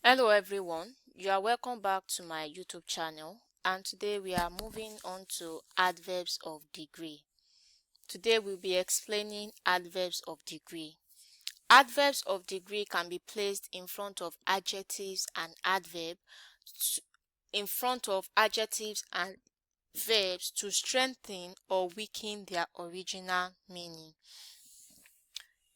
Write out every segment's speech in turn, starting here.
Hello everyone, you are welcome back to my YouTube channel, and today we are moving on to adverbs of degree. Today we'll be explaining adverbs of degree. Adverbs of degree can be placed in front of adjectives and in front of adjectives and verbs to strengthen or weaken their original meaning.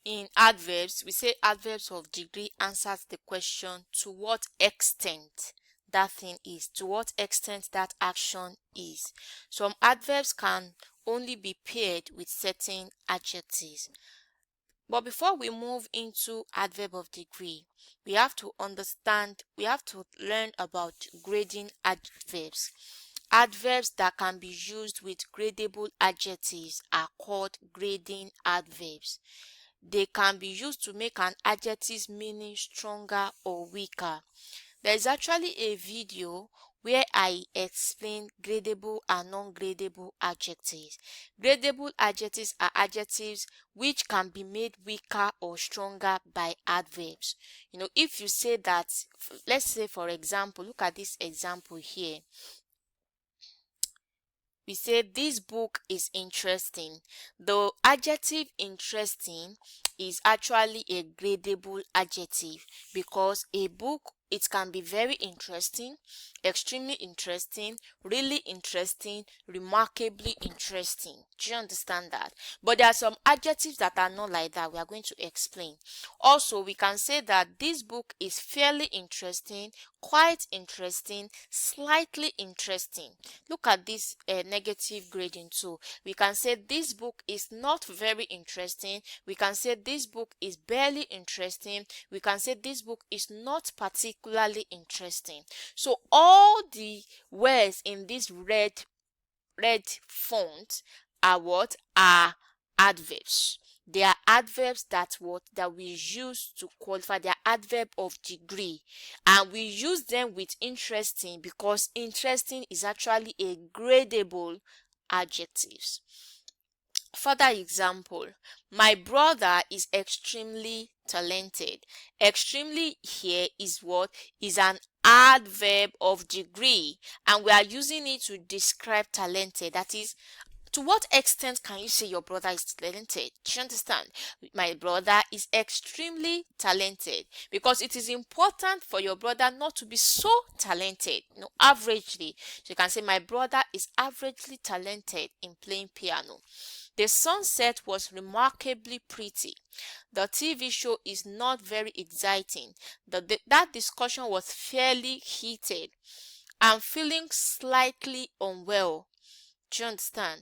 In adverbs, we say adverbs of degree answers the question to what extent that thing is, to what extent that action is. Some adverbs can only be paired with certain adjectives. But before we move into adverb of degree, we have to learn about grading adverbs. Adverbs that can be used with gradable adjectives are called grading adverbs. They can be used to make an adjective's meaning stronger or weaker. There is actually a video where I explain gradable and non-gradable adjectives. Gradable adjectives are adjectives which can be made weaker or stronger by adverbs. If you say that, let's say for example, look at this example here. We say this book is interesting. The adjective interesting is actually a gradable adjective because a book, it can be very interesting, extremely interesting, really interesting, remarkably interesting. Do you understand that? But there are some adjectives that are not like that. We are going to explain. Also, we can say that this book is fairly interesting, quite interesting, slightly interesting. Look at this negative grading too. We can say this book is not very interesting. We can say this book is barely interesting. We can say this book is not particularly interesting. So all the words in this red font are what? Are adverbs. They are adverbs that we use to qualify. They are adverb of degree, and we use them with interesting because interesting is actually a gradable adjectives. Further example, my brother is extremely talented. Extremely here is what? Is an adverb of degree, and we are using it to describe talented. That is, to what extent can you say your brother is talented? Do you understand? My brother is extremely talented, because it is important for your brother not to be so talented, averagely. So you can say my brother is averagely talented in playing piano. The sunset was remarkably pretty. The TV show is not very exciting. That discussion was fairly heated. I'm feeling slightly unwell. Do you understand?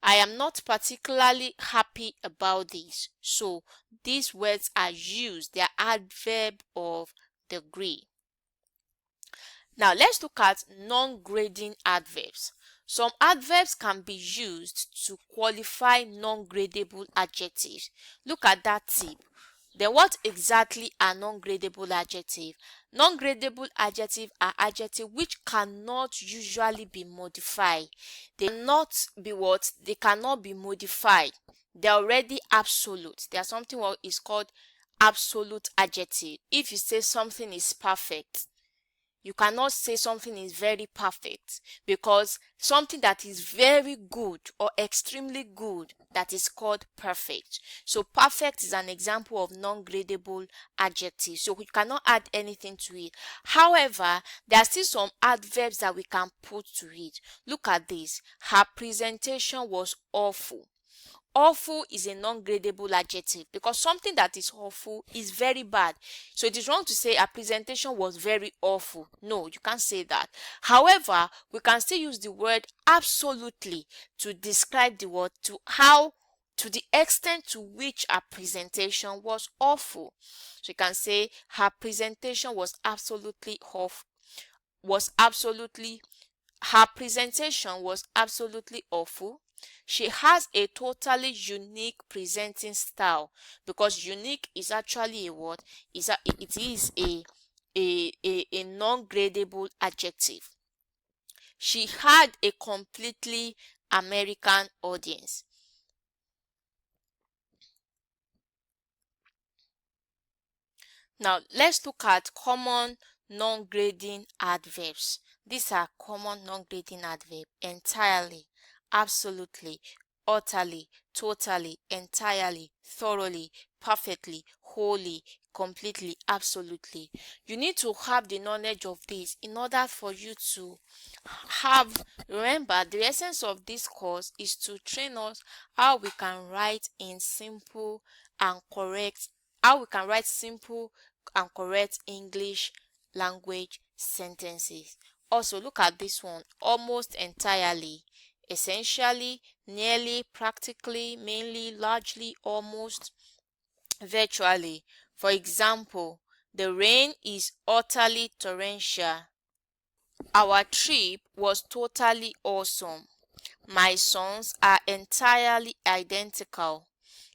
I am not particularly happy about this. So these words are used. They are adverb of degree. Now let's look at non-grading adverbs. Some adverbs can be used to qualify non-gradable adjectives. Look at that tip. Then what exactly are non-gradable adjectives? Non-gradable adjectives are adjectives which cannot usually be modified. They cannot be what? They cannot be modified. They're already absolute. There's something what is called absolute adjective. If you say something is perfect, you cannot say something is very perfect, because something that is very good or extremely good, that is called perfect. So perfect is an example of non-gradable adjective. So we cannot add anything to it. However, there are still some adverbs that we can put to it. Look at this. Her presentation was awful. Awful is a non-gradable adjective because something that is awful is very bad. So it is wrong to say a presentation was very awful. No, you can't say that. However, we can still use the word absolutely to describe the word, to the extent to which a presentation was awful. So you can say her presentation was absolutely awful. Her presentation was absolutely awful. She has a totally unique presenting style, because unique is actually a word. It is a non-gradable adjective. She had a completely American audience. Now let's look at common non-grading adverbs. These are common non-grading adverbs: entirely, absolutely, utterly, totally, entirely, thoroughly, perfectly, wholly, completely, absolutely. You need to have the knowledge of this in order for you to have. Remember, the essence of this course is to train us how we can write in simple and correct how we can write simple and correct English language sentences. Also, look at this one: almost entirely, essentially, nearly, practically, mainly, largely, almost, virtually. For example, the rain is utterly torrential. Our trip was totally awesome. My sons are entirely identical.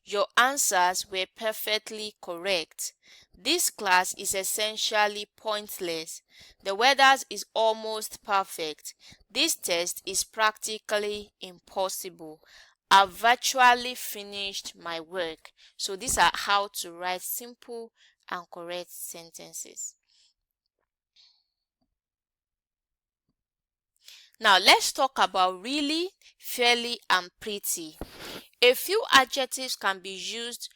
Your answers were perfectly correct. This class is essentially pointless. The weather is almost perfect. This test is practically impossible. I've virtually finished my work. So these are how to write simple and correct sentences. Now let's talk about really, fairly, and pretty. A few adjectives can be used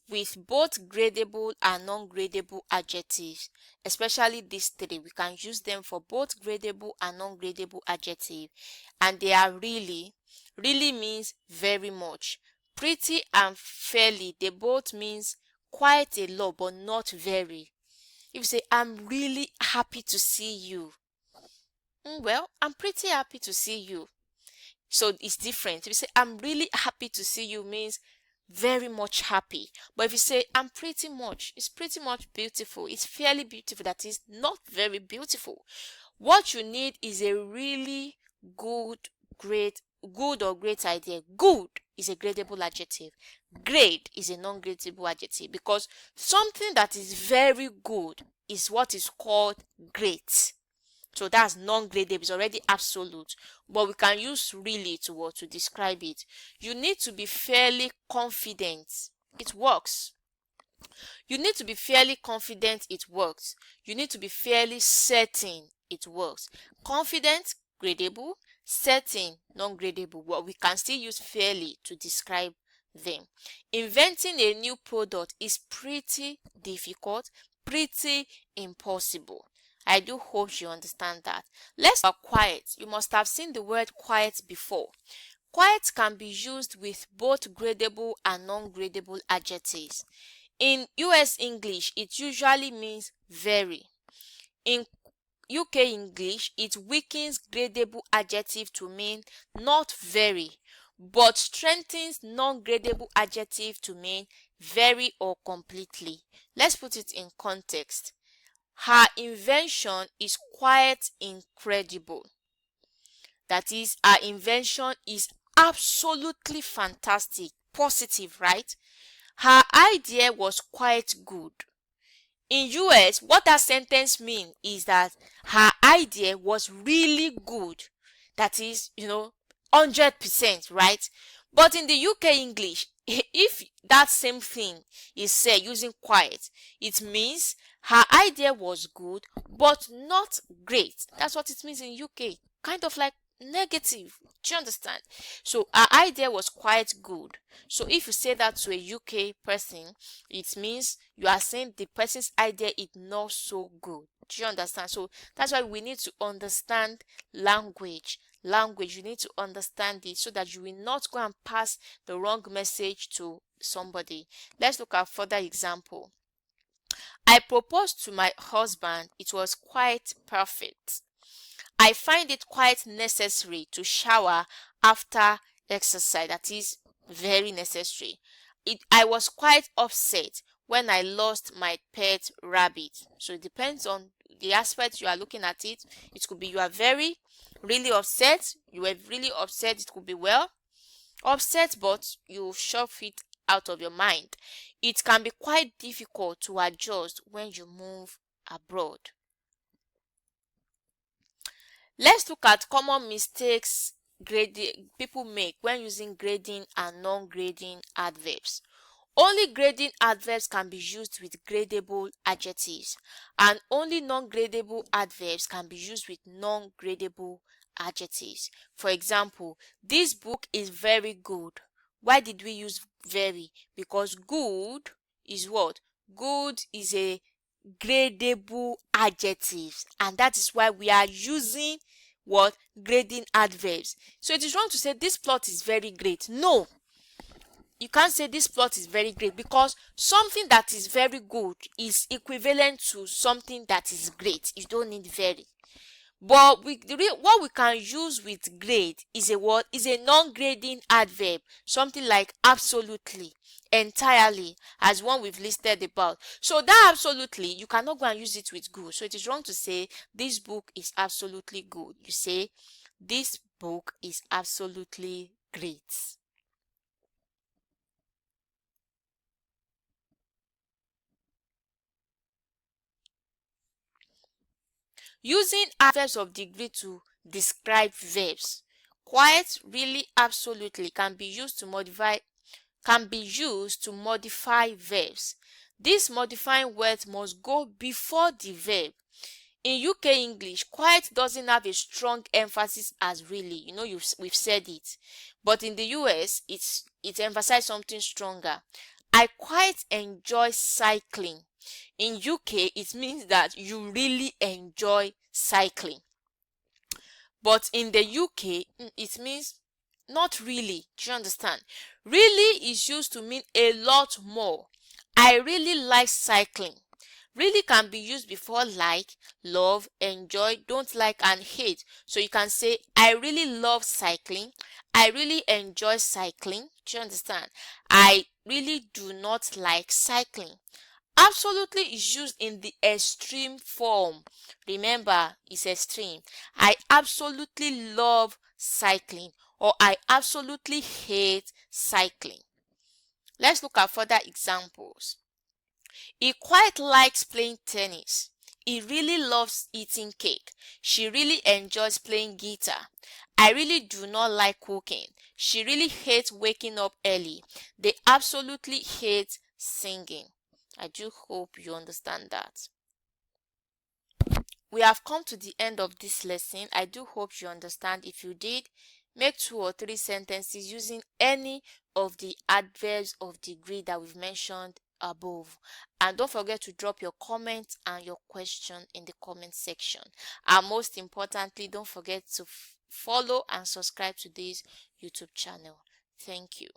with both gradable and non-gradable adjectives, especially these three. We can use them for both gradable and non-gradable adjective, and they are really. Really means very much. Pretty and fairly, they both means quite a lot but not very. If you say, I'm really happy to see you, well, I'm pretty happy to see you. So it's different. If you say, I'm really happy to see you, means very much happy. But if you say, I'm pretty much, it's pretty much beautiful. It's fairly beautiful. That is not very beautiful. What you need is a really good, good or great idea. Good is a gradable adjective. Great is a non-gradable adjective, because something that is very good is what is called great. So that's non-gradable, it's already absolute, but we can use really to describe it. You need to be fairly confident it works. You need to be fairly confident it works. You need to be fairly certain it works. Confident, gradable; certain, non-gradable, but we can still use fairly to describe them. Inventing a new product is pretty difficult, pretty impossible. I do hope you understand that. Let's talk about quiet. You must have seen the word quiet before. Quiet can be used with both gradable and non-gradable adjectives. In US English, it usually means very. In UK English, it weakens gradable adjective to mean not very, but strengthens non-gradable adjective to mean very or completely. Let's put it in context. Her invention is quite incredible. That is, her invention is absolutely fantastic. Positive, right? Her idea was quite good. In US, what that sentence means is that her idea was really good. That is, 100%, right? But in the UK English, if that same thing is said using quiet, it means her idea was good but not great. That's what it means in UK. Kind of like negative. Do you understand? So her idea was quite good. So if you say that to a UK person, it means you are saying the person's idea is not so good. Do you understand? So that's why we need to understand language. You need to understand it so that you will not go and pass the wrong message to somebody. Let's look at further example. I proposed to my husband. It was quite perfect. I find it quite necessary to shower after exercise. That is very necessary. I was quite upset when I lost my pet rabbit. So it depends on the aspect you are looking at it. It could be you are very, really upset. You were really upset. It could be, well, upset, but you shove it out of your mind. It can be quite difficult to adjust when you move abroad. Let's look at common mistakes people make when using grading and non-grading adverbs. Only grading adverbs can be used with gradable adjectives, and only non-gradable adverbs can be used with non-gradable adjectives. For example, this book is very good. Why did we use very? Because good is what? Good is a gradable adjective, and that is why we are using what? Grading adverbs. So it is wrong to say this plot is very great. No, you can't say this plot is very great, because something that is very good is equivalent to something that is great. You don't need very. But what we can use with grade is a what? Is a non-grading adverb, something like absolutely, entirely, as one we've listed about. So that absolutely, you cannot go and use it with good. So it is wrong to say this book is absolutely good. You say this book is absolutely great. Using adverbs of degree to describe verbs. Quite, really, absolutely can be used to modify verbs. These modifying words must go before the verb. In UK English, quite doesn't have a strong emphasis as really. We've said it. But in the US, it emphasizes something stronger. I quite enjoy cycling. In UK, it means that you really enjoy cycling. But in the UK, it means not really. Do you understand? Really is used to mean a lot more. I really like cycling. Really can be used before like, love, enjoy, don't like, and hate. So you can say, I really love cycling. I really enjoy cycling. Do you understand? I really do not like cycling. Absolutely is used in the extreme form. Remember, it's extreme. I absolutely love cycling, or I absolutely hate cycling. Let's look at further examples. He quite likes playing tennis. He really loves eating cake. She really enjoys playing guitar. I really do not like cooking. She really hates waking up early. They absolutely hate singing. I do hope you understand that. We have come to the end of this lesson. I do hope you understand. If you did, make 2 or 3 sentences using any of the adverbs of degree that we've mentioned above. And don't forget to drop your comment and your question in the comment section. And most importantly, don't forget to follow and subscribe to this YouTube channel. Thank you.